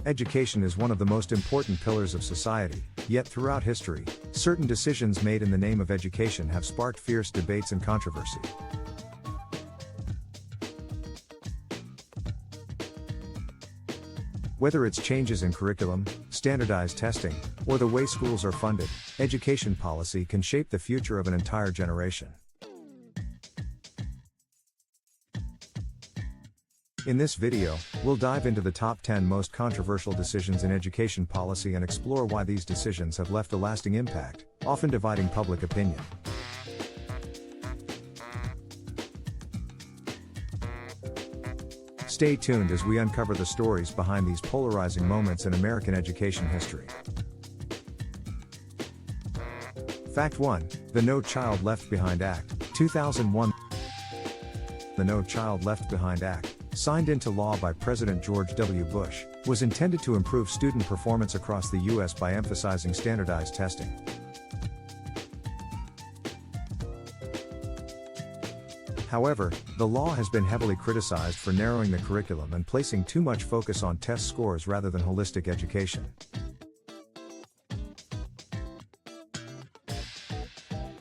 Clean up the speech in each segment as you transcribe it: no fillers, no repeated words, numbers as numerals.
Education is one of the most important pillars of society, yet throughout history, certain decisions made in the name of education have sparked fierce debates and controversy. Whether it's changes in curriculum, standardized testing, or the way schools are funded, education policy can shape the future of an entire generation. In this video, we'll dive into the top 10 most controversial decisions in education policy and explore why these decisions have left a lasting impact, often dividing public opinion. Stay tuned as we uncover the stories behind these polarizing moments in American education history. Fact 1. The No Child Left Behind Act, 2001. The No Child Left Behind Act, signed into law by President George W. Bush, was intended to improve student performance across the U.S. by emphasizing standardized testing. However, the law has been heavily criticized for narrowing the curriculum and placing too much focus on test scores rather than holistic education.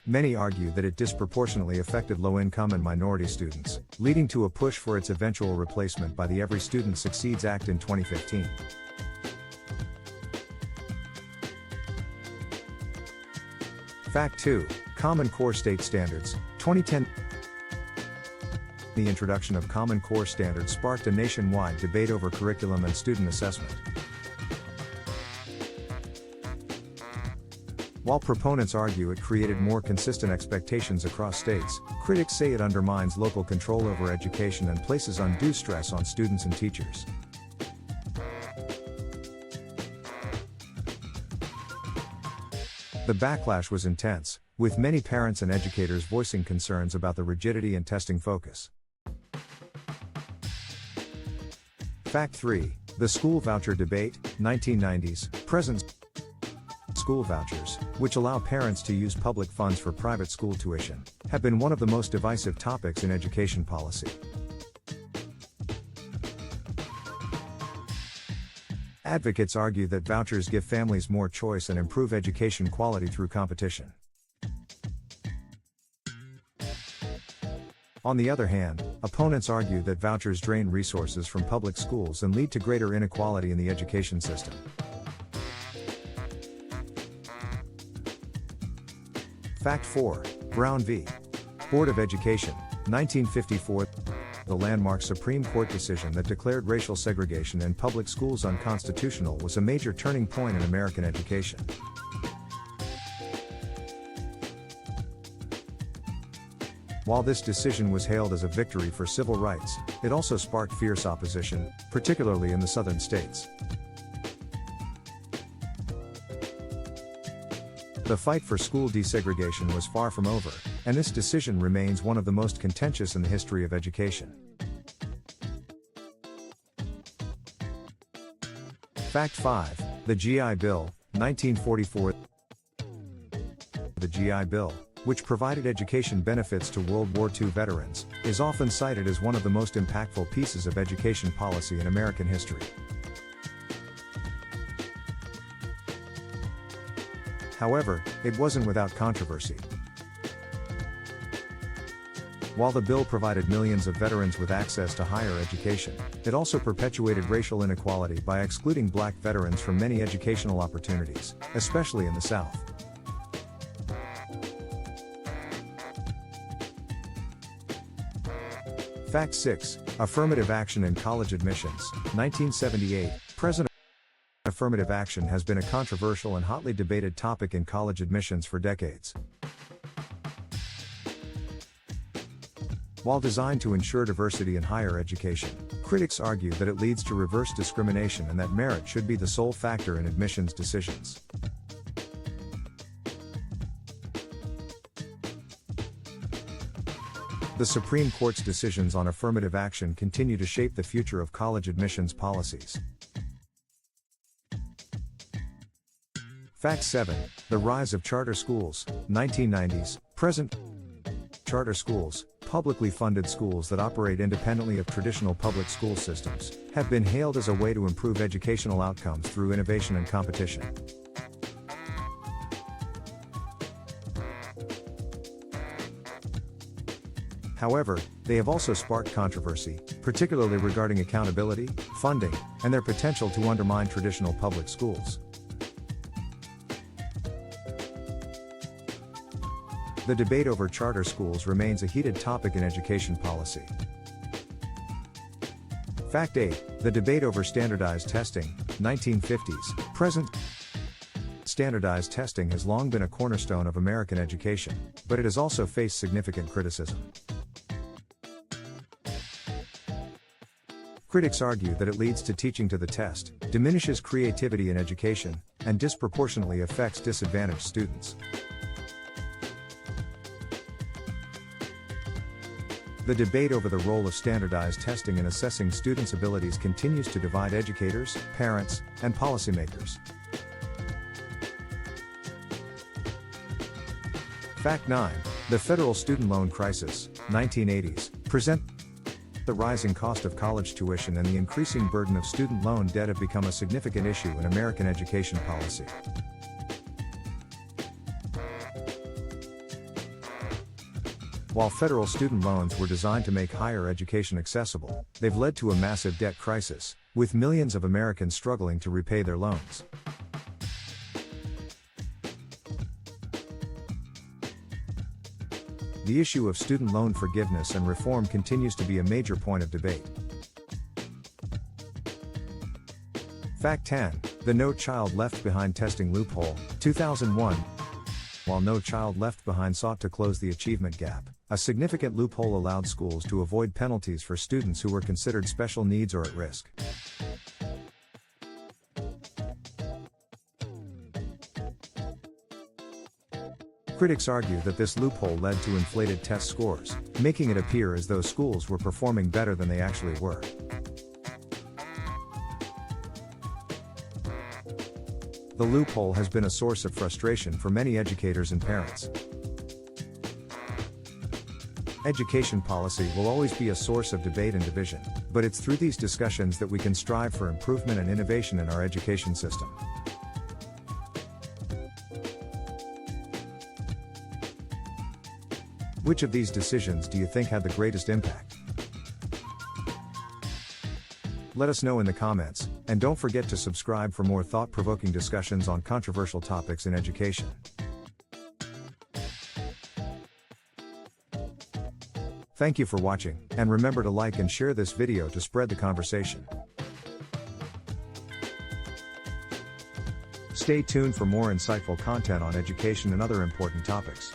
Many argue that it disproportionately affected low-income and minority students, leading to a push for its eventual replacement by the Every Student Succeeds Act in 2015. Fact 2. Common Core State Standards, 2010. The introduction of Common Core standards sparked a nationwide debate over curriculum and student assessment. While proponents argue it created more consistent expectations across states, critics say it undermines local control over education and places undue stress on students and teachers. The backlash was intense, with many parents and educators voicing concerns about the rigidity and testing focus. Fact 3. The School Voucher Debate, 1990s, present. School vouchers, which allow parents to use public funds for private school tuition, have been one of the most divisive topics in education policy. Advocates argue that vouchers give families more choice and improve education quality through competition. On the other hand, opponents argue that vouchers drain resources from public schools and lead to greater inequality in the education system. Fact 4. Brown v. Board of Education, 1954. The landmark Supreme Court decision that declared racial segregation in public schools unconstitutional was a major turning point in American education. While this decision was hailed as a victory for civil rights, it also sparked fierce opposition, particularly in the southern states. The fight for school desegregation was far from over, and this decision remains one of the most contentious in the history of education. Fact 5. The GI Bill, 1944. The GI Bill, which provided education benefits to World War II veterans, is often cited as one of the most impactful pieces of education policy in American history. However, it wasn't without controversy. While the bill provided millions of veterans with access to higher education, it also perpetuated racial inequality by excluding black veterans from many educational opportunities, especially in the South. Fact 6. Affirmative action in college admissions, 1978. President. Affirmative action has been a controversial and hotly debated topic in college admissions for decades. While designed to ensure diversity in higher education, critics argue that it leads to reverse discrimination and that merit should be the sole factor in admissions decisions. The Supreme Court's decisions on affirmative action continue to shape the future of college admissions policies. Fact 7. The rise of charter schools, 1990s, present. Charter schools, publicly funded schools that operate independently of traditional public school systems have been hailed as a way to improve educational outcomes through innovation and competition. However, they have also sparked controversy, particularly regarding accountability, funding, and their potential to undermine traditional public schools. The debate over charter schools remains a heated topic in education policy. Fact 8. The debate over standardized testing, 1950s, present. Standardized testing has long been a cornerstone of American education, but it has also faced significant criticism. Critics argue that it leads to teaching to the test, diminishes creativity in education, and disproportionately affects disadvantaged students. The debate over the role of standardized testing in assessing students' abilities continues to divide educators, parents, and policymakers. Fact 9. The federal student loan crisis, 1980s, present. The rising cost of college tuition and the increasing burden of student loan debt have become a significant issue in American education policy. While federal student loans were designed to make higher education accessible, they've led to a massive debt crisis, with millions of Americans struggling to repay their loans. The issue of student loan forgiveness and reform continues to be a major point of debate. Fact 10. The No Child Left Behind testing loophole, 2001. While No Child Left Behind sought to close the achievement gap, a significant loophole allowed schools to avoid penalties for students who were considered special needs or at risk. Critics argue that this loophole led to inflated test scores, making it appear as though schools were performing better than they actually were. The loophole has been a source of frustration for many educators and parents. Education policy will always be a source of debate and division, but it's through these discussions that we can strive for improvement and innovation in our education system. Which of these decisions do you think had the greatest impact? Let us know in the comments, and don't forget to subscribe for more thought-provoking discussions on controversial topics in education. Thank you for watching, and remember to like and share this video to spread the conversation. Stay tuned for more insightful content on education and other important topics.